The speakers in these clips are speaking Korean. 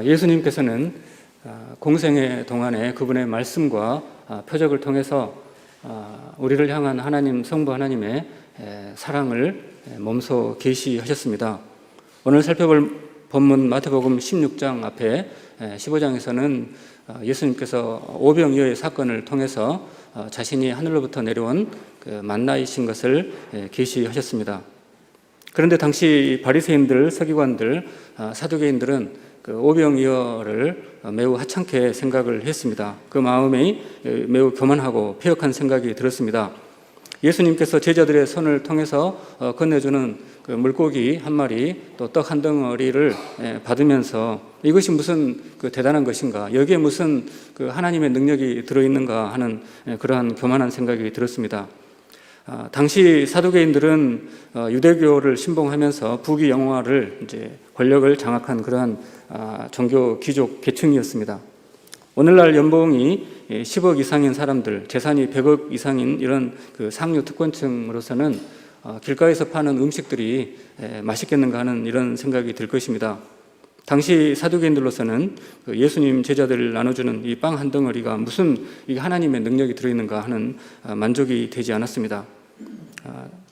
예수님께서는 공생의 동안에 그분의 말씀과 표적을 통해서 우리를 향한 하나님 성부 하나님의 사랑을 몸소 계시하셨습니다. 오늘 살펴볼 본문 마태복음 16장 앞에 15장에서는 예수님께서 오병이어의 사건을 통해서 자신이 하늘로부터 내려온 그 만나이신 것을 계시하셨습니다. 그런데 당시 바리새인들, 서기관들, 사두개인들은 그 오병이어를 매우 하찮게 생각을 했습니다. 그 마음이 매우 교만하고 패역한 생각이 들었습니다. 예수님께서 제자들의 손을 통해서 건네주는 그 물고기 한 마리 또 떡 한 덩어리를 받으면서 이것이 무슨 그 대단한 것인가, 여기에 무슨 그 하나님의 능력이 들어있는가 하는 그러한 교만한 생각이 들었습니다. 당시 사두개인들은 유대교를 신봉하면서 부귀영화를 이제 권력을 장악한 그러한 종교 귀족 계층이었습니다. 오늘날 연봉이 10억 이상인 사람들, 재산이 100억 이상인 이런 그 상류 특권층으로서는 길가에서 파는 음식들이 맛있겠는가 하는 이런 생각이 들 것입니다. 당시 사두개인들로서는 예수님 제자들을 나눠주는 이 빵 한 덩어리가 무슨 이 하나님의 능력이 들어있는가 하는 만족이 되지 않았습니다.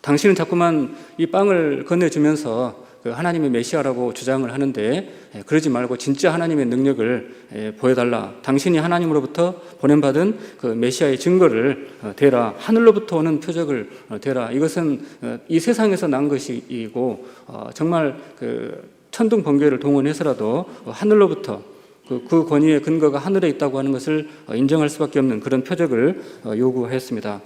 당신은 자꾸만 이 빵을 건네주면서 하나님의 메시아라고 주장을 하는데 그러지 말고 진짜 하나님의 능력을 보여달라. 당신이 하나님으로부터 보냄받은 그 메시아의 증거를 대라. 하늘로부터 오는 표적을 대라. 이것은 이 세상에서 난 것이고 정말 그 천둥 번개를 동원해서라도 하늘로부터 그 권위의 근거가 하늘에 있다고 하는 것을 인정할 수밖에 없는 그런 표적을 요구했습니다.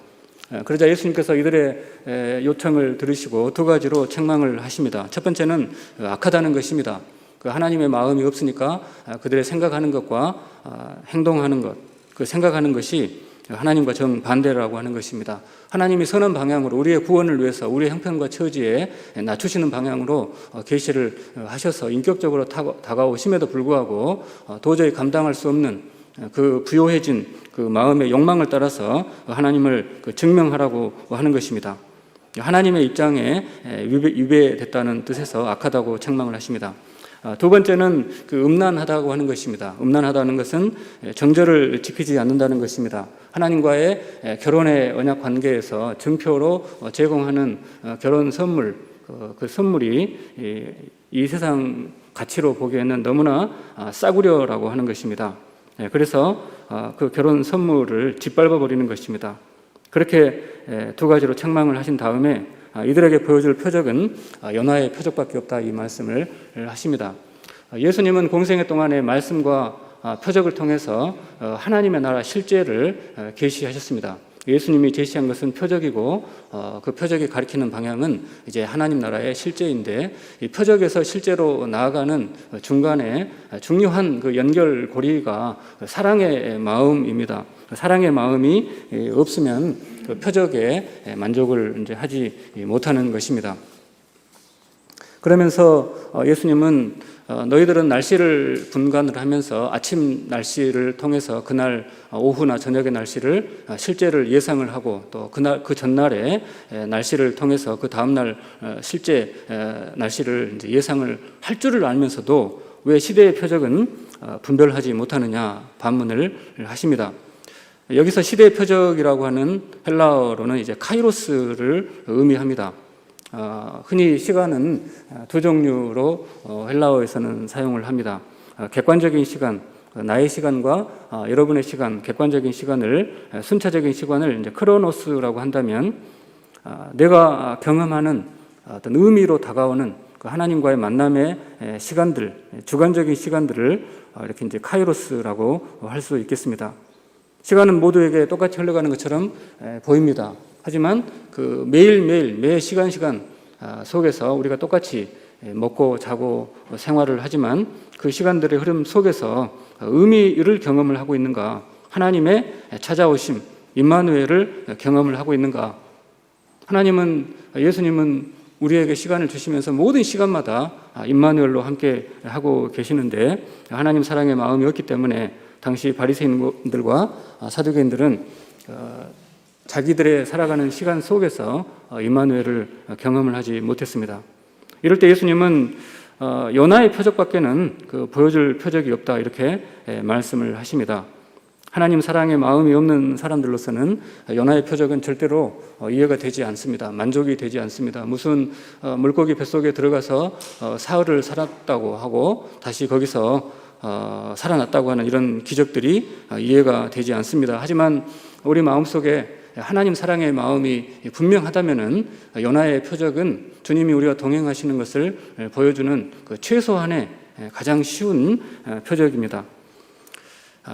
그러자 예수님께서 이들의 요청을 들으시고 두 가지로 책망을 하십니다. 첫 번째는 악하다는 것입니다. 그 하나님의 마음이 없으니까 그들의 생각하는 것과 행동하는 것, 그 생각하는 것이 하나님과 정반대라고 하는 것입니다. 하나님이 선한 방향으로 우리의 구원을 위해서 우리의 형편과 처지에 낮추시는 방향으로 계시를 하셔서 인격적으로 다가오심에도 불구하고 도저히 감당할 수 없는 그 부요해진 그 마음의 욕망을 따라서 하나님을 증명하라고 하는 것입니다. 하나님의 입장에 위배됐다는 뜻에서 악하다고 책망을 하십니다. 두 번째는 그 음란하다고 하는 것입니다. 음란하다는 것은 정절을 지키지 않는다는 것입니다. 하나님과의 결혼의 언약 관계에서 증표로 제공하는 결혼 선물, 그 선물이 이 세상 가치로 보기에는 너무나 싸구려라고 하는 것입니다. 그래서 그 결혼 선물을 짓밟아 버리는 것입니다. 그렇게 두 가지로 책망을 하신 다음에 이들에게 보여줄 표적은 연화의 표적밖에 없다 이 말씀을 하십니다. 예수님은 공생애 동안의 말씀과 표적을 통해서 하나님의 나라 실제를 계시하셨습니다. 예수님이 제시한 것은 표적이고 그 표적이 가리키는 방향은 이제 하나님 나라의 실제인데 이 표적에서 실제로 나아가는 중간에 중요한 그 연결고리가 사랑의 마음입니다. 사랑의 마음이 없으면 그 표적에 만족을 이제 하지 못하는 것입니다. 그러면서 예수님은 너희들은 날씨를 분간을 하면서 아침 날씨를 통해서 그날 오후나 저녁의 날씨를 실제를 예상을 하고 또 그날 그 전날의 날씨를 통해서 그 다음날 실제 날씨를 이제 예상을 할 줄을 알면서도 왜 시대의 표적은 분별하지 못하느냐 반문을 하십니다. 여기서 시대의 표적이라고 하는 헬라어로는 이제 카이로스를 의미합니다. 흔히 시간은 두 종류로 헬라어에서는 사용을 합니다. 객관적인 시간, 나의 시간과 여러분의 시간, 객관적인 시간을 순차적인 시간을 이제 크로노스라고 한다면 내가 경험하는 어떤 의미로 다가오는 그 하나님과의 만남의 시간들, 주관적인 시간들을 이렇게 이제 카이로스라고 할 수 있겠습니다. 시간은 모두에게 똑같이 흘러가는 것처럼 보입니다. 하지만 그 매일매일 매 시간 속에서 우리가 똑같이 먹고 자고 생활을 하지만 그 시간들의 흐름 속에서 의미를 경험을 하고 있는가, 하나님의 찾아오심 임마누엘을 경험을 하고 있는가. 예수님은 우리에게 시간을 주시면서 모든 시간마다 임마누엘로 함께 하고 계시는데 하나님 사랑의 마음이 없기 때문에 당시 바리새인들과 사두개인들은 자기들의 살아가는 시간 속에서 임마누엘을 경험을 하지 못했습니다. 이럴 때 예수님은 요나의 표적밖에는 보여줄 표적이 없다 이렇게 말씀을 하십니다. 하나님 사랑의 마음이 없는 사람들로서는 요나의 표적은 절대로 이해가 되지 않습니다. 만족이 되지 않습니다. 무슨 물고기 뱃속에 들어가서 사흘을 살았다고 하고 다시 거기서 살아났다고 하는 이런 기적들이 이해가 되지 않습니다. 하지만 우리 마음속에 하나님 사랑의 마음이 분명하다면은 요나의 표적은 주님이 우리와 동행하시는 것을 보여주는 최소한의 가장 쉬운 표적입니다.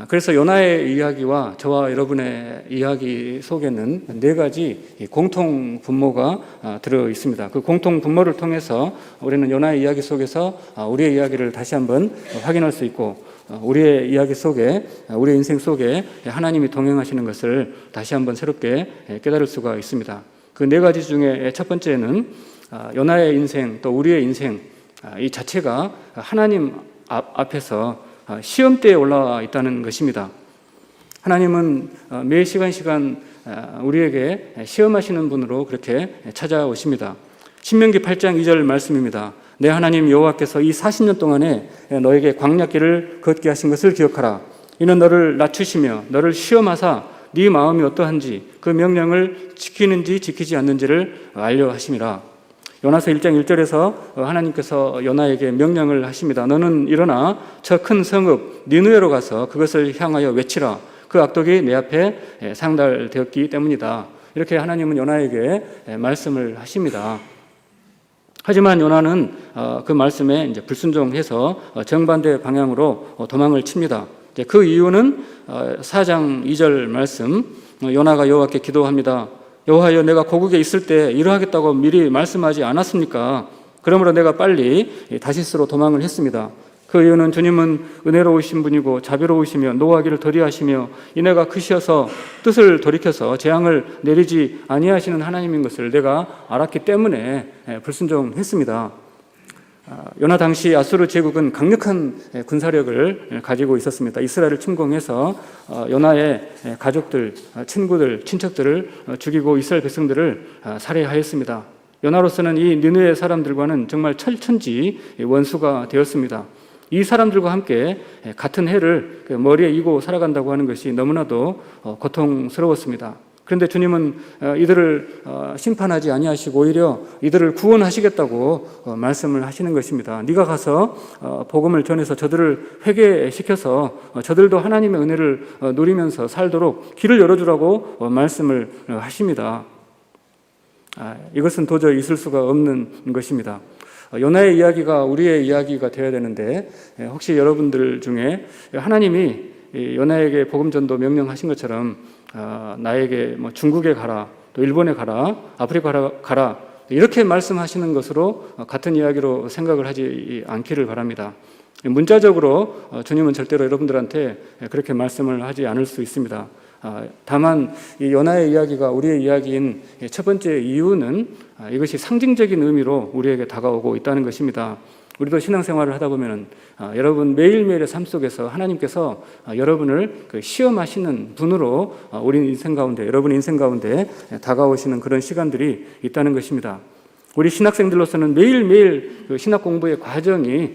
그래서 요나의 이야기와 저와 여러분의 이야기 속에는 4가지 공통 분모가 들어 있습니다. 그 공통 분모를 통해서 우리는 요나의 이야기 속에서 우리의 이야기를 다시 한번 확인할 수 있고, 우리의 이야기 속에, 우리의 인생 속에 하나님이 동행하시는 것을 다시 한번 새롭게 깨달을 수가 있습니다. 그 4가지 중에 첫 번째는 요나의 인생 또 우리의 인생 이 자체가 하나님 앞에서 시험대에 올라와 있다는 것입니다. 하나님은 매 시간 우리에게 시험하시는 분으로 그렇게 찾아오십니다. 신명기 8장 2절 말씀입니다. 내 하나님 여호와께서 이 40년 동안에 너에게 광야길을 걷게 하신 것을 기억하라. 이는 너를 낮추시며 너를 시험하사 네 마음이 어떠한지 그 명령을 지키는지 지키지 않는지를 알려 하심이라. 요나서 1장 1절에서 하나님께서 요나에게 명령을 하십니다. 너는 일어나 저 큰 성읍 니느웨로 가서 그것을 향하여 외치라. 그 악독이 내 앞에 상달되었기 때문이다. 이렇게 하나님은 요나에게 말씀을 하십니다. 하지만 요나는 그 말씀에 이제 불순종해서 정반대 방향으로 도망을 칩니다. 그 이유는 4장 2절 말씀, 요나가 여호와께 기도합니다. 여호와여, 내가 고국에 있을 때 이러하겠다고 미리 말씀하지 않았습니까? 그러므로 내가 빨리 다시스로 도망을 했습니다. 그 이유는 주님은 은혜로우신 분이고 자비로우시며 노하기를 더디하시며 인애가 크셔서 뜻을 돌이켜서 재앙을 내리지 아니하시는 하나님인 것을 내가 알았기 때문에 불순종했습니다. 요나 당시 아수르 제국은 강력한 군사력을 가지고 있었습니다. 이스라엘을 침공해서 요나의 가족들, 친구들, 친척들을 죽이고 이스라엘 백성들을 살해하였습니다. 요나로서는 이 니느웨 사람들과는 정말 철천지 원수가 되었습니다. 이 사람들과 함께 같은 해를 머리에 이고 살아간다고 하는 것이 너무나도 고통스러웠습니다. 그런데 주님은 이들을 심판하지 아니하시고 오히려 이들을 구원하시겠다고 말씀을 하시는 것입니다. 네가 가서 복음을 전해서 저들을 회개시켜서 저들도 하나님의 은혜를 누리면서 살도록 길을 열어주라고 말씀을 하십니다. 이것은 도저히 있을 수가 없는 것입니다. 요나의 이야기가 우리의 이야기가 되어야 되는데, 혹시 여러분들 중에 하나님이 요나에게 복음 전도 명령하신 것처럼 나에게 중국에 가라, 또 일본에 가라, 아프리카 가라 이렇게 말씀하시는 것으로 같은 이야기로 생각을 하지 않기를 바랍니다. 문자적으로 주님은 절대로 여러분들한테 그렇게 말씀을 하지 않을 수 있습니다. 다만 이 요나의 이야기가 우리의 이야기인 첫 번째 이유는 이것이 상징적인 의미로 우리에게 다가오고 있다는 것입니다. 우리도 신앙생활을 하다 보면 여러분 매일매일의 삶 속에서 하나님께서 여러분을 시험하시는 분으로 우리 인생 가운데, 여러분 인생 가운데 다가오시는 그런 시간들이 있다는 것입니다. 우리 신학생들로서는 매일매일 신학 공부의 과정이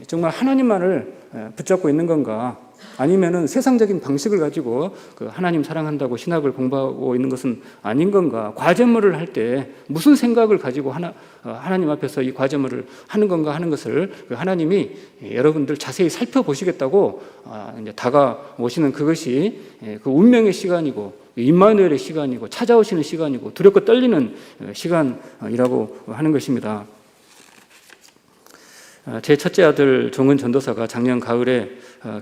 정말 하나님만을 붙잡고 있는 건가, 아니면은 세상적인 방식을 가지고 하나님 사랑한다고 신학을 공부하고 있는 것은 아닌 건가? 과제물을 할 때 무슨 생각을 가지고 하나님 앞에서 이 과제물을 하는 건가 하는 것을 하나님이 여러분들 자세히 살펴보시겠다고 이제 다가오시는 그것이 그 운명의 시간이고 임마누엘의 시간이고 찾아오시는 시간이고 두렵고 떨리는 시간이라고 하는 것입니다. 제 첫째 아들 종은 전도사가 작년 가을에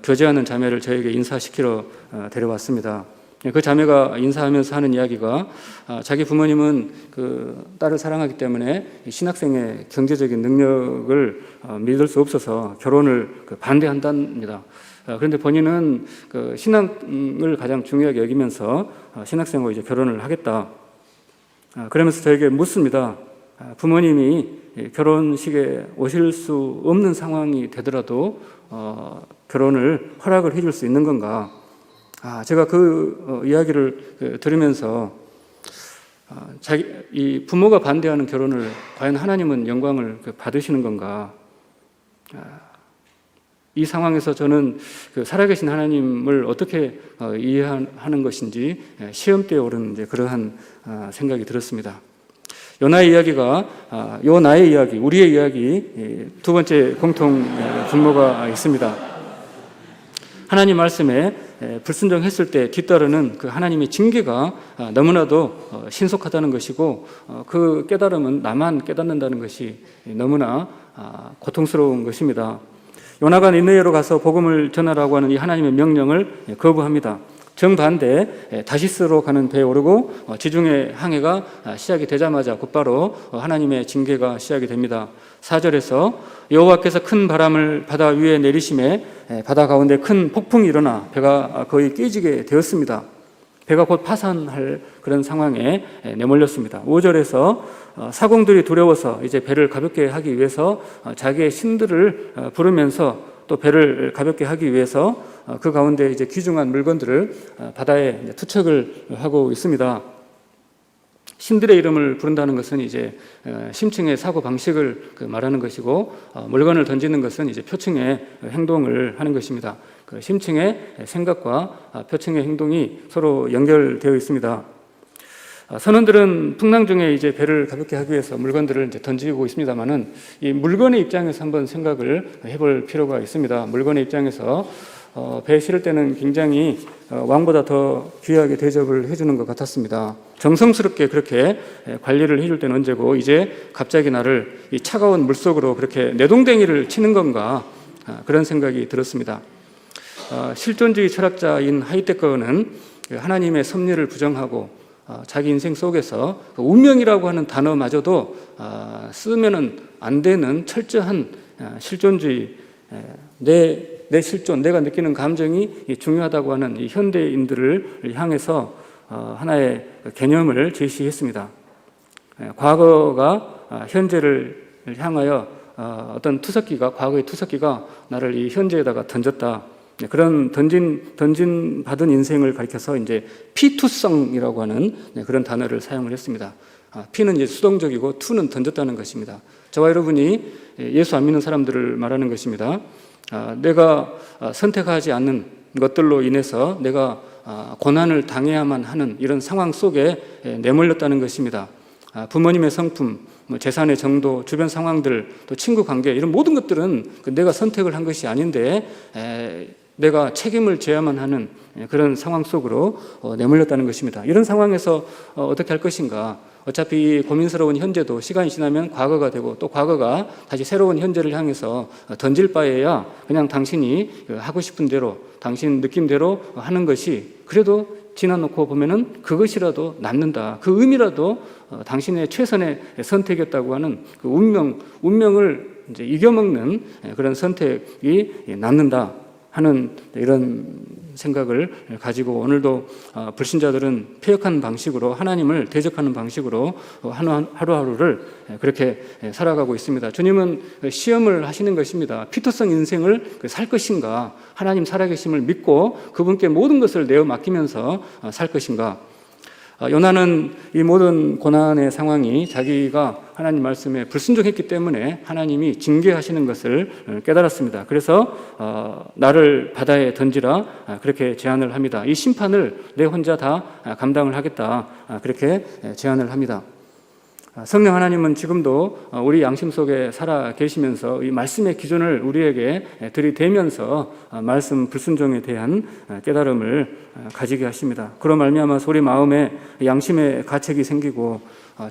교제하는 자매를 저에게 인사시키러 데려왔습니다. 그 자매가 인사하면서 하는 이야기가 자기 부모님은 그 딸을 사랑하기 때문에 신학생의 경제적인 능력을 믿을 수 없어서 결혼을 반대한답니다. 그런데 본인은 그 신앙을 가장 중요하게 여기면서 신학생과 이제 결혼을 하겠다. 그러면서 저에게 묻습니다. 부모님이 결혼식에 오실 수 없는 상황이 되더라도 결혼을 허락을 해줄 수 있는 건가? 제가 그 이야기를 들으면서 이 부모가 반대하는 결혼을 과연 하나님은 영광을 받으시는 건가? 이 상황에서 저는 그 살아계신 하나님을 어떻게 이해하는 것인지 시험대에 오른 이제 그러한 생각이 들었습니다. 요나의 이야기가 요나의 이야기, 우리의 이야기 두 번째 공통 분모가 있습니다. 하나님 말씀에 불순종했을 때 뒤따르는 그 하나님의 징계가 너무나도 신속하다는 것이고 그 깨달음은 나만 깨닫는다는 것이 너무나 고통스러운 것입니다. 요나가 니느웨로 가서 복음을 전하라고 하는 이 하나님의 명령을 거부합니다. 정반대 다시스로 가는 배에 오르고 지중해 항해가 시작이 되자마자 곧바로 하나님의 징계가 시작이 됩니다. 4절에서 여호와께서 큰 바람을 바다 위에 내리심에 바다 가운데 큰 폭풍이 일어나 배가 거의 깨지게 되었습니다. 배가 곧 파산할 그런 상황에 내몰렸습니다. 5절에서 사공들이 두려워서 이제 배를 가볍게 하기 위해서 자기의 신들을 부르면서 또 배를 가볍게 하기 위해서 그 가운데 이제 귀중한 물건들을 바다에 투척을 하고 있습니다. 신들의 이름을 부른다는 것은 이제 심층의 사고 방식을 말하는 것이고 물건을 던지는 것은 이제 표층의 행동을 하는 것입니다. 그 심층의 생각과 표층의 행동이 서로 연결되어 있습니다. 선원들은 풍랑 중에 이제 배를 가볍게 하기 위해서 물건들을 이제 던지고 있습니다만은 이 물건의 입장에서 한번 생각을 해볼 필요가 있습니다. 물건의 입장에서 배에 실을 때는 굉장히 왕보다 더 귀하게 대접을 해주는 것 같았습니다. 정성스럽게 그렇게 관리를 해줄 때는 언제고 이제 갑자기 나를 이 차가운 물속으로 그렇게 내동댕이를 치는 건가 그런 생각이 들었습니다. 실존주의 철학자인 하이데거는 하나님의 섭리를 부정하고 자기 인생 속에서 운명이라고 하는 단어마저도 쓰면은 안 되는 철저한 실존주의, 내 실존, 내가 느끼는 감정이 중요하다고 하는 이 현대인들을 향해서 하나의 개념을 제시했습니다. 과거가 현재를 향하여 어떤 투석기가, 과거의 투석기가 나를 이 현재에다가 던졌다. 그런 던진 받은 인생을 가리켜서 이제 피투성이라고 하는 그런 단어를 사용을 했습니다. 피는 이제 수동적이고 투는 던졌다는 것입니다. 저와 여러분이 예수 안 믿는 사람들을 말하는 것입니다. 내가 선택하지 않는 것들로 인해서 내가 고난을 당해야만 하는 이런 상황 속에 내몰렸다는 것입니다. 부모님의 성품, 재산의 정도, 주변 상황들, 또 친구 관계 이런 모든 것들은 내가 선택을 한 것이 아닌데 내가 책임을 져야만 하는 그런 상황 속으로 내몰렸다는 것입니다. 이런 상황에서 어떻게 할 것인가? 어차피 고민스러운 현재도 시간이 지나면 과거가 되고 또 과거가 다시 새로운 현재를 향해서 던질 바에야 그냥 당신이 하고 싶은 대로 당신 느낌대로 하는 것이 그래도 지나놓고 보면은 그것이라도 남는다. 그 의미라도 당신의 최선의 선택이었다고 하는 그 운명을 이제 이겨먹는 그런 선택이 남는다 하는 이런 생각을 가지고 오늘도 불신자들은 폐역한 방식으로 하나님을 대적하는 방식으로 하루하루를 그렇게 살아가고 있습니다. 주님은 시험을 하시는 것입니다. 피터성 인생을 살 것인가, 하나님 살아계심을 믿고 그분께 모든 것을 내어 맡기면서 살 것인가. 요나는 이 모든 고난의 상황이 자기가 하나님 말씀에 불순종했기 때문에 하나님이 징계하시는 것을 깨달았습니다. 그래서 나를 바다에 던지라 그렇게 제안을 합니다. 이 심판을 내 혼자 다 감당을 하겠다 그렇게 제안을 합니다. 성령 하나님은 지금도 우리 양심 속에 살아 계시면서 이 말씀의 기준을 우리에게 들이대면서 말씀 불순종에 대한 깨달음을 가지게 하십니다. 그로 말미암아서 우리 마음에 양심의 가책이 생기고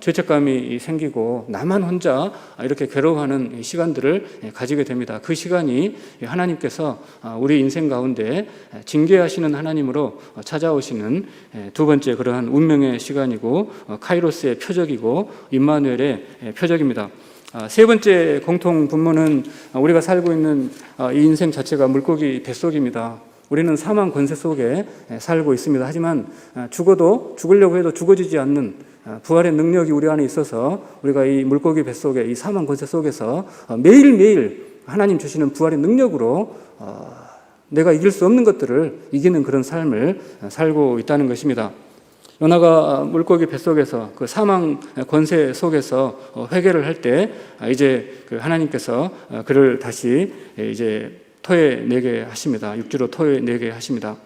죄책감이 생기고 나만 혼자 이렇게 괴로워하는 시간들을 가지게 됩니다. 그 시간이 하나님께서 우리 인생 가운데 징계하시는 하나님으로 찾아오시는 두 번째 그러한 운명의 시간이고 카이로스의 표적이고 임마누엘의 표적입니다. 세 번째 공통 분모는 우리가 살고 있는 이 인생 자체가 물고기 뱃속입니다. 우리는 사망 권세 속에 살고 있습니다. 하지만 죽으려고 해도 죽어지지 않는 부활의 능력이 우리 안에 있어서 우리가 이 물고기 뱃속에 이 사망 권세 속에서 매일매일 하나님 주시는 부활의 능력으로 내가 이길 수 없는 것들을 이기는 그런 삶을 살고 있다는 것입니다. 요나가 물고기 뱃속에서 그 사망 권세 속에서 회개를 할 때 이제 그 하나님께서 그를 다시 이제 토해내게 하십니다. 육지로 토해내게 하십니다.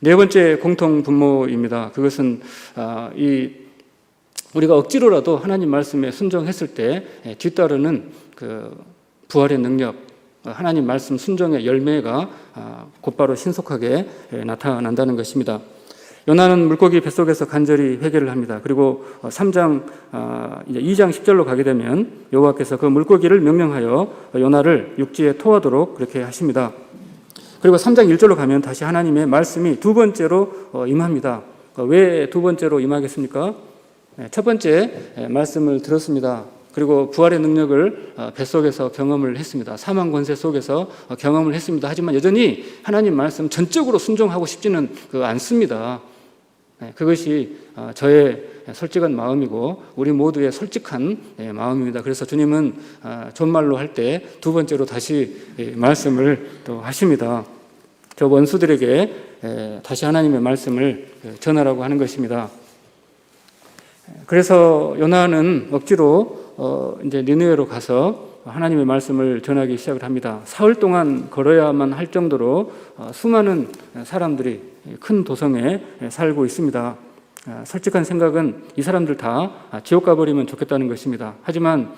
네 번째 공통 분모입니다. 그것은 우리가 억지로라도 하나님 말씀에 순종했을 때 뒤따르는 그 부활의 능력, 하나님 말씀 순종의 열매가 곧바로 신속하게 나타난다는 것입니다. 요나는 물고기 뱃속에서 간절히 회개를 합니다. 그리고 2장 10절로 가게 되면 여호와께서 그 물고기를 명령하여 요나를 육지에 토하도록 그렇게 하십니다. 그리고 3장 1절로 가면 다시 하나님의 말씀이 두 번째로 임합니다. 왜 두 번째로 임하겠습니까? 첫 번째 말씀을 들었습니다. 그리고 부활의 능력을 뱃속에서 경험을 했습니다. 사망 권세 속에서 경험을 했습니다. 하지만 여전히 하나님 말씀 전적으로 순종하고 싶지는 않습니다. 그것이 저의 솔직한 마음이고 우리 모두의 솔직한 마음입니다. 그래서 주님은 존말로 할 때 두 번째로 다시 말씀을 또 하십니다. 저 원수들에게 다시 하나님의 말씀을 전하라고 하는 것입니다. 그래서 요나는 억지로 이제 니느웨로 가서 하나님의 말씀을 전하기 시작을 합니다. 사흘 동안 걸어야만 할 정도로 수많은 사람들이 큰 도성에 살고 있습니다. 솔직한 생각은 이 사람들 다 지옥 가버리면 좋겠다는 것입니다. 하지만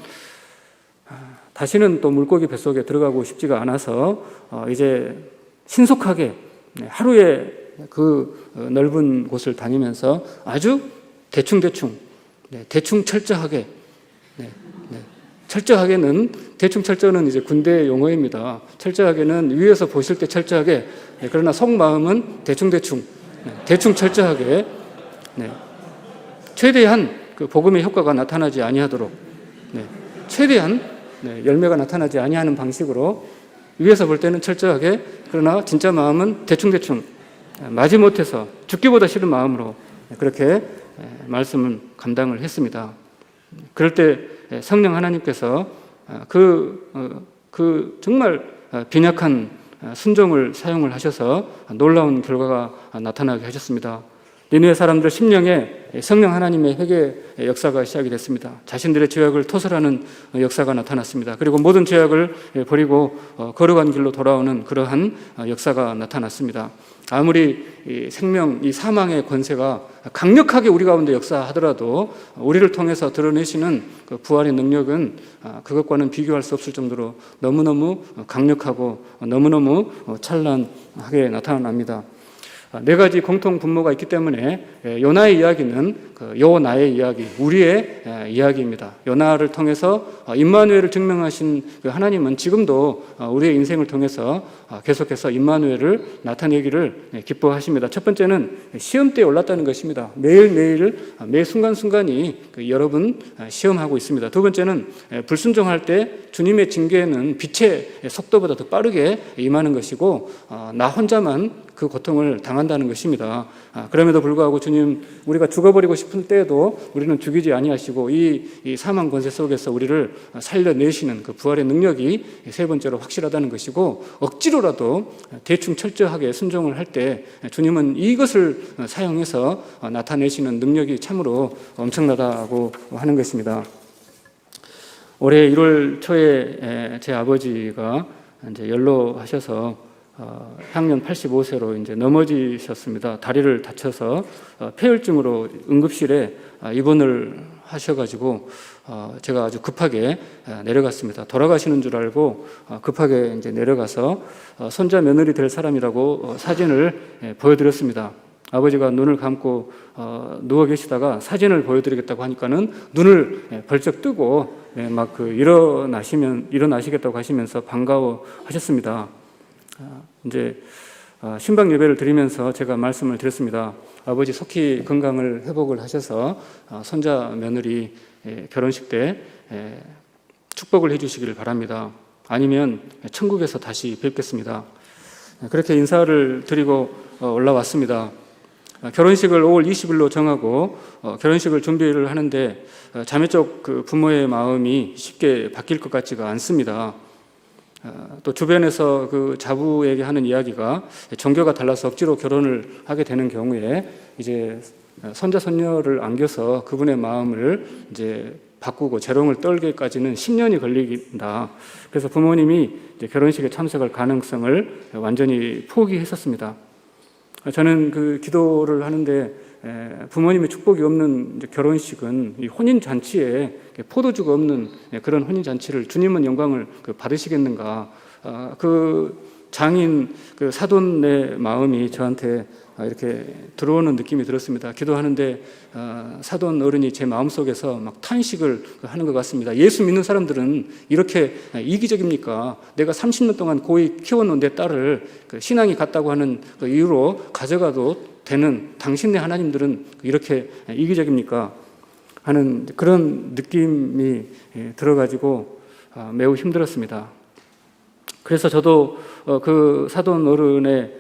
다시는 또 물고기 뱃속에 들어가고 싶지가 않아서 이제 신속하게 하루에 그 넓은 곳을 다니면서 아주 대충 철저하게 철저하게는 대충 이제 군대 용어입니다. 철저하게는 위에서 보실 때 철저하게 그러나 속마음은 대충 철저하게 최대한 그 복음의 효과가 나타나지 아니하도록 최대한 열매가 나타나지 아니하는 방식으로 위에서 볼 때는 철저하게 그러나 진짜 마음은 대충 마지못해서 죽기보다 싫은 마음으로 그렇게 말씀을 감당을 했습니다. 그럴 때 성령 하나님께서 그 정말 빈약한 순종을 사용을 하셔서 놀라운 결과가 나타나게 하셨습니다. 니느웨 사람들 심령에 성령 하나님의 회개 역사가 시작이 됐습니다. 자신들의 죄악을 토설하는 역사가 나타났습니다. 그리고 모든 죄악을 버리고 거룩한 길로 돌아오는 그러한 역사가 나타났습니다. 아무리 이 사망의 권세가 강력하게 우리 가운데 역사하더라도 우리를 통해서 드러내시는 그 부활의 능력은 그것과는 비교할 수 없을 정도로 너무너무 강력하고 너무너무 찬란하게 나타납니다. 네 가지 공통 분모가 있기 때문에 요나의 이야기는 요나의 이야기, 우리의 이야기입니다. 요나를 통해서 임마누엘을 증명하신 그 하나님은 지금도 우리의 인생을 통해서 계속해서 임마누엘을 나타내기를 기뻐하십니다. 첫 번째는 시험대에 올랐다는 것입니다. 매일매일 매 순간순간이 여러분 시험하고 있습니다. 두 번째는 불순종할 때 주님의 징계는 빛의 속도보다 더 빠르게 임하는 것이고 나 혼자만 그 고통을 당한다는 것입니다. 그럼에도 불구하고 주님 우리가 죽어버리고 싶은 때에도 우리는 죽이지 아니하시고 이 사망 권세 속에서 우리를 살려내시는 그 부활의 능력이 세 번째로 확실하다는 것이고 억지로라도 대충 철저하게 순종을 할 때 주님은 이것을 사용해서 나타내시는 능력이 참으로 엄청나다고 하는 것입니다. 올해 1월 초에 제 아버지가 이제 연로하셔서 향년 85세로 이제 넘어지셨습니다. 다리를 다쳐서 폐혈증으로 응급실에 입원을 하셔가지고 제가 아주 급하게 내려갔습니다. 돌아가시는 줄 알고 급하게 이제 내려가서 손자 며느리 될 사람이라고 사진을 보여드렸습니다. 아버지가 눈을 감고 누워 계시다가 사진을 보여드리겠다고 하니까는 눈을 벌쩍 뜨고 막 일어나시겠다고 하시면서 반가워하셨습니다. 이제 신방 예배를 드리면서 제가 말씀을 드렸습니다. 아버지 속히 건강을 회복을 하셔서 손자 며느리 결혼식 때 축복을 해주시기를 바랍니다. 아니면 천국에서 다시 뵙겠습니다. 그렇게 인사를 드리고 올라왔습니다. 결혼식을 5월 20일로 정하고 결혼식을 준비를 하는데 자매 쪽 그 부모의 마음이 쉽게 바뀔 것 같지가 않습니다. 또 주변에서 그 자부에게 하는 이야기가 종교가 달라서 억지로 결혼을 하게 되는 경우에 이제 손자 손녀를 안겨서 그분의 마음을 이제 바꾸고 재롱을 떨기까지는 10년이 걸린다. 그래서 부모님이 이제 결혼식에 참석할 가능성을 완전히 포기했었습니다. 저는 그 기도를 하는데 부모님의 축복이 없는 결혼식은 이 혼인 잔치에 포도주가 없는 그런 혼인 잔치를 주님은 영광을 받으시겠는가? 그 장인 그 사돈의 마음이 저한테 이렇게 들어오는 느낌이 들었습니다. 기도하는데 사돈 어른이 제 마음속에서 막 탄식을 하는 것 같습니다. 예수 믿는 사람들은 이렇게 이기적입니까? 내가 30년 동안 고이 키워놓은 내 딸을 신앙이 같다고 하는 그 이유로 가져가도 되는 당신네 하나님들은 이렇게 이기적입니까? 하는 그런 느낌이 들어가지고 매우 힘들었습니다. 그래서 저도 그 사돈 어른의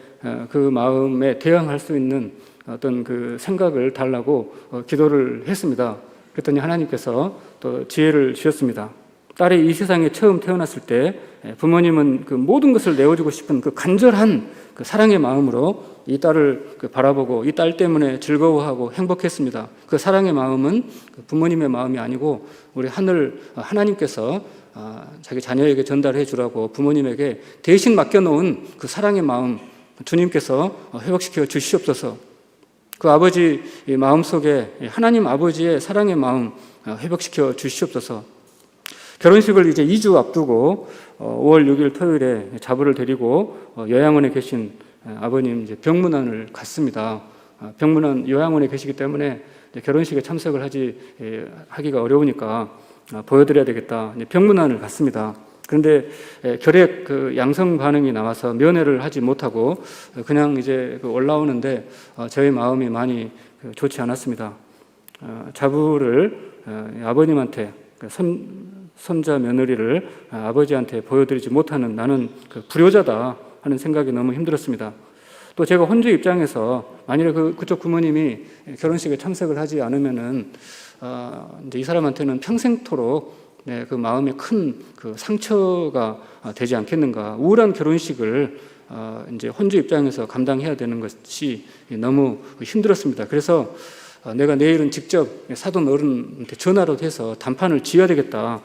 그 마음에 대항할 수 있는 어떤 그 생각을 달라고 기도를 했습니다. 그랬더니 하나님께서 또 지혜를 주셨습니다. 딸이 이 세상에 처음 태어났을 때 부모님은 그 모든 것을 내어주고 싶은 그 간절한 그 사랑의 마음으로 이 딸을 바라보고 이 딸 때문에 즐거워하고 행복했습니다. 그 사랑의 마음은 부모님의 마음이 아니고 우리 하나님께서 자기 자녀에게 전달해 주라고 부모님에게 대신 맡겨놓은 그 사랑의 마음 주님께서 회복시켜 주시옵소서. 그 아버지 마음속에 하나님 아버지의 사랑의 마음 회복시켜 주시옵소서. 결혼식을 이제 2주 앞두고 5월 6일 토요일에 자부를 데리고 요양원에 계신 아버님 이제 병문안을 갔습니다. 병문안 요양원에 계시기 때문에 결혼식에 참석을 하기가 어려우니까 보여드려야 되겠다. 병문안을 갔습니다. 그런데 결핵 그 양성 반응이 나와서 면회를 하지 못하고 그냥 이제 올라오는데 저의 마음이 많이 좋지 않았습니다. 자부를 아버님한테 손자 며느리를 아버지한테 보여드리지 못하는 나는 불효자다 하는 생각이 너무 힘들었습니다. 또 제가 혼주 입장에서 만일에 그쪽 부모님이 결혼식에 참석을 하지 않으면은 이제 이 사람한테는 평생토록 그 마음에 큰 그 상처가 되지 않겠는가. 우울한 결혼식을 이제 혼주 입장에서 감당해야 되는 것이 너무 힘들었습니다. 그래서 내가 내일은 직접 사돈 어른한테 전화로 해서 단판을 지어야 되겠다.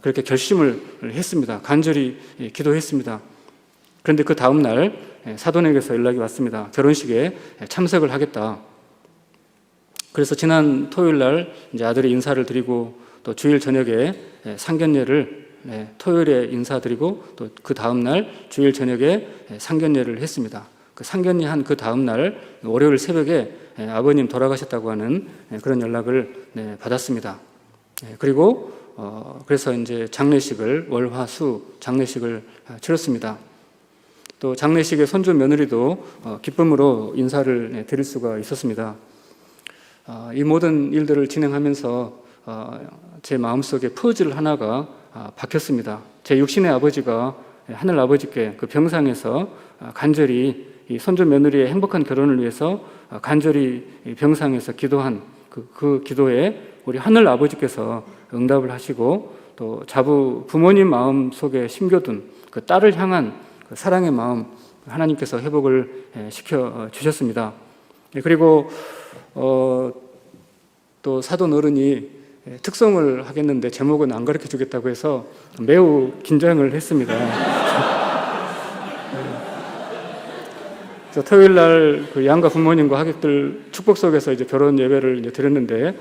그렇게 결심을 했습니다. 간절히 기도했습니다. 그런데 그 다음 날 사돈에게서 연락이 왔습니다. 결혼식에 참석을 하겠다. 그래서 지난 토요일 날 이제 아들이 인사를 드리고 또 주일 저녁에 상견례를 토요일에 인사드리고 또 그 다음 날 주일 저녁에 상견례를 했습니다. 그 상견례한 그 다음 날 월요일 새벽에 아버님 돌아가셨다고 하는 그런 연락을 받았습니다. 그리고 그래서 이제 장례식을 월화수 장례식을 치렀습니다. 또 장례식에 손주 며느리도 기쁨으로 인사를 드릴 수가 있었습니다. 이 모든 일들을 진행하면서 제 마음속에 퍼즐 하나가 박혔습니다. 제 육신의 아버지가 하늘 아버지께 그 병상에서 간절히 이 손주 며느리의 행복한 결혼을 위해서 간절히 병상에서 기도한 그 기도에 우리 하늘 아버지께서 응답을 하시고 또 자부 부모님 마음 속에 심겨둔 그 딸을 향한 그 사랑의 마음 하나님께서 회복을 시켜 주셨습니다. 그리고 또 사돈 어른이 특송을 하겠는데 제목은 안 가르쳐 주겠다고 해서 매우 긴장을 했습니다. 그래서 토요일 날 그 양가 부모님과 하객들 축복 속에서 이제 결혼 예배를 이제 드렸는데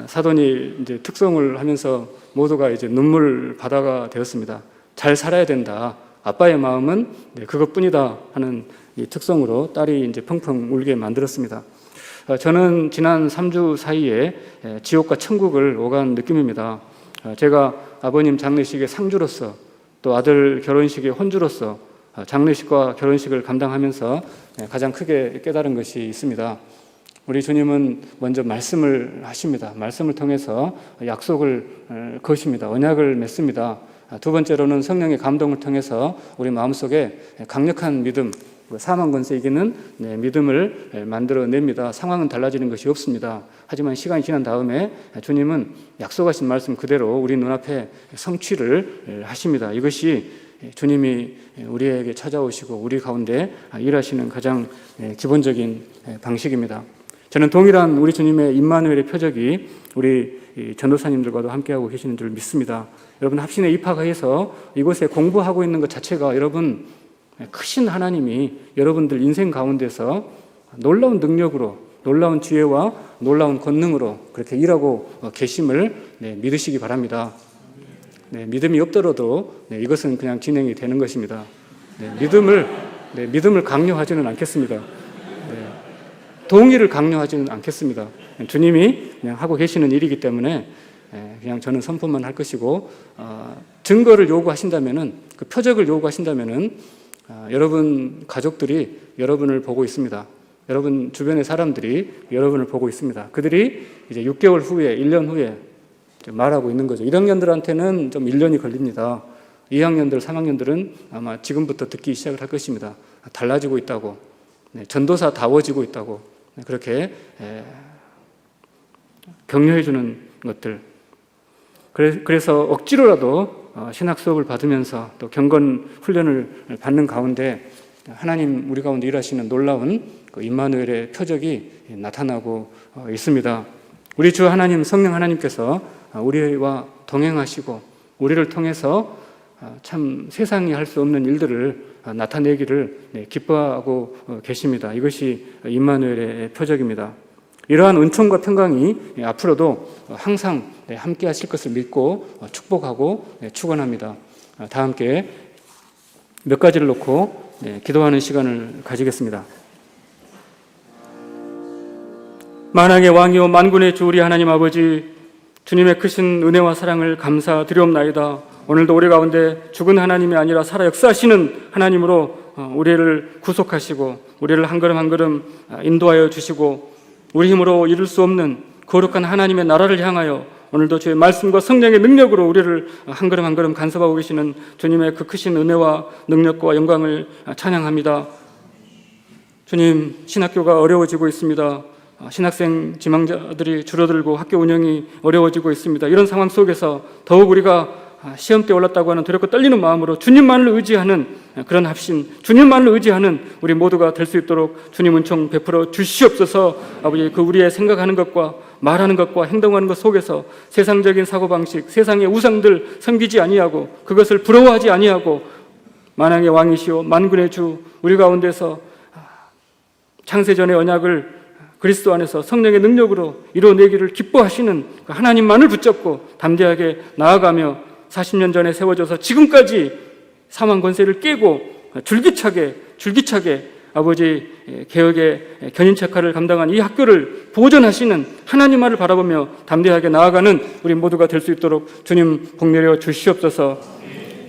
사돈이 이제 특송을 하면서 모두가 이제 눈물 바다가 되었습니다. 잘 살아야 된다. 아빠의 마음은 그것뿐이다 하는 이 특송으로 딸이 이제 펑펑 울게 만들었습니다. 저는 지난 3주 사이에 지옥과 천국을 오간 느낌입니다. 제가 아버님 장례식의 상주로서 또 아들 결혼식의 혼주로서 장례식과 결혼식을 감당하면서 가장 크게 깨달은 것이 있습니다. 우리 주님은 먼저 말씀을 하십니다. 말씀을 통해서 약속을 거십니다. 언약을 맺습니다. 두 번째로는 성령의 감동을 통해서 우리 마음속에 강력한 믿음, 사망 권세 이기는 믿음을 만들어냅니다. 상황은 달라지는 것이 없습니다. 하지만 시간이 지난 다음에 주님은 약속하신 말씀 그대로 우리 눈앞에 성취를 하십니다. 이것이 주님이 우리에게 찾아오시고 우리 가운데 일하시는 가장 기본적인 방식입니다. 저는 동일한 우리 주님의 임마누엘의 표적이 우리 전도사님들과도 함께하고 계시는 줄 믿습니다. 여러분 합신에 입학해서 이곳에 공부하고 있는 것 자체가 여러분 크신 하나님이 여러분들 인생 가운데서 놀라운 능력으로, 놀라운 지혜와 놀라운 권능으로 그렇게 일하고 계심을 믿으시기 바랍니다. 믿음이 없더라도 이것은 그냥 진행이 되는 것입니다. 믿음을 강요하지는 않겠습니다. 동의를 강요하지는 않겠습니다. 주님이 그냥 하고 계시는 일이기 때문에 그냥 저는 선포만 할 것이고, 증거를 요구하신다면은, 그 표적을 요구하신다면은 여러분 가족들이 여러분을 보고 있습니다. 여러분 주변의 사람들이 여러분을 보고 있습니다. 그들이 이제 6개월 후에, 1년 후에 말하고 있는 거죠. 1학년들한테는 좀 1년이 걸립니다. 2학년들, 3학년들은 아마 지금부터 듣기 시작을 할 것입니다. 달라지고 있다고, 전도사다워지고 있다고, 그렇게 격려해 주는 것들. 그래서 억지로라도 신학 수업을 받으면서 또 경건 훈련을 받는 가운데 하나님 우리 가운데 일하시는 놀라운 그 임마누엘의 표적이 나타나고 있습니다. 우리 주 하나님, 성령 하나님께서 우리와 동행하시고 우리를 통해서 참 세상이 할 수 없는 일들을 나타내기를 기뻐하고 계십니다. 이것이 임마누엘의 표적입니다. 이러한 은총과 평강이 앞으로도 항상 함께 하실 것을 믿고 축복하고 축원합니다. 다 함께 몇 가지를 놓고 기도하는 시간을 가지겠습니다. 만왕의 왕이요 만군의 주 우리 하나님 아버지, 주님의 크신 은혜와 사랑을 감사드리옵나이다. 오늘도 우리 가운데 죽은 하나님이 아니라 살아 역사하시는 하나님으로 우리를 구속하시고 우리를 한 걸음 한 걸음 인도하여 주시고 우리 힘으로 이룰 수 없는 거룩한 하나님의 나라를 향하여 오늘도 주의 말씀과 성령의 능력으로 우리를 한 걸음 한 걸음 간섭하고 계시는 주님의 그 크신 은혜와 능력과 영광을 찬양합니다. 주님, 신학교가 어려워지고 있습니다. 신학생 지망자들이 줄어들고 학교 운영이 어려워지고 있습니다. 이런 상황 속에서 더욱 우리가 시험 때 올랐다고 하는 두렵고 떨리는 마음으로 주님만을 의지하는 그런 합심, 주님만을 의지하는 우리 모두가 될 수 있도록 주님 은총 베풀어 주시옵소서. 아버지, 그 우리의 생각하는 것과 말하는 것과 행동하는 것 속에서 세상적인 사고방식, 세상의 우상들 섬기지 아니하고 그것을 부러워하지 아니하고 만왕의 왕이시오 만군의 주 우리 가운데서 창세전의 언약을 그리스도 안에서 성령의 능력으로 이루어내기를 기뻐하시는 하나님만을 붙잡고 담대하게 나아가며 40년 전에 세워져서 지금까지 사망 권세를 깨고 줄기차게 아버지 개혁의 견인책화를 감당한 이 학교를 보존하시는 하나님만을 바라보며 담대하게 나아가는 우리 모두가 될 수 있도록 주님 복내려 주시옵소서.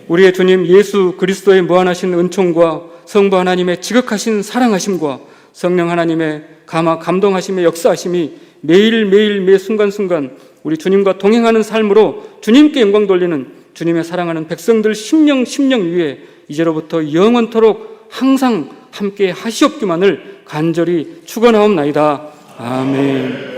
우리의 주님 예수 그리스도의 무한하신 은총과 성부 하나님의 지극하신 사랑하심과 성령 하나님의 감동하심의 역사하심이 매일매일 매 순간순간 우리 주님과 동행하는 삶으로 주님께 영광 돌리는 주님의 사랑하는 백성들 심령 위에 이제로부터 영원토록 항상 함께 하시옵기만을 간절히 축원하옵나이다. 아멘.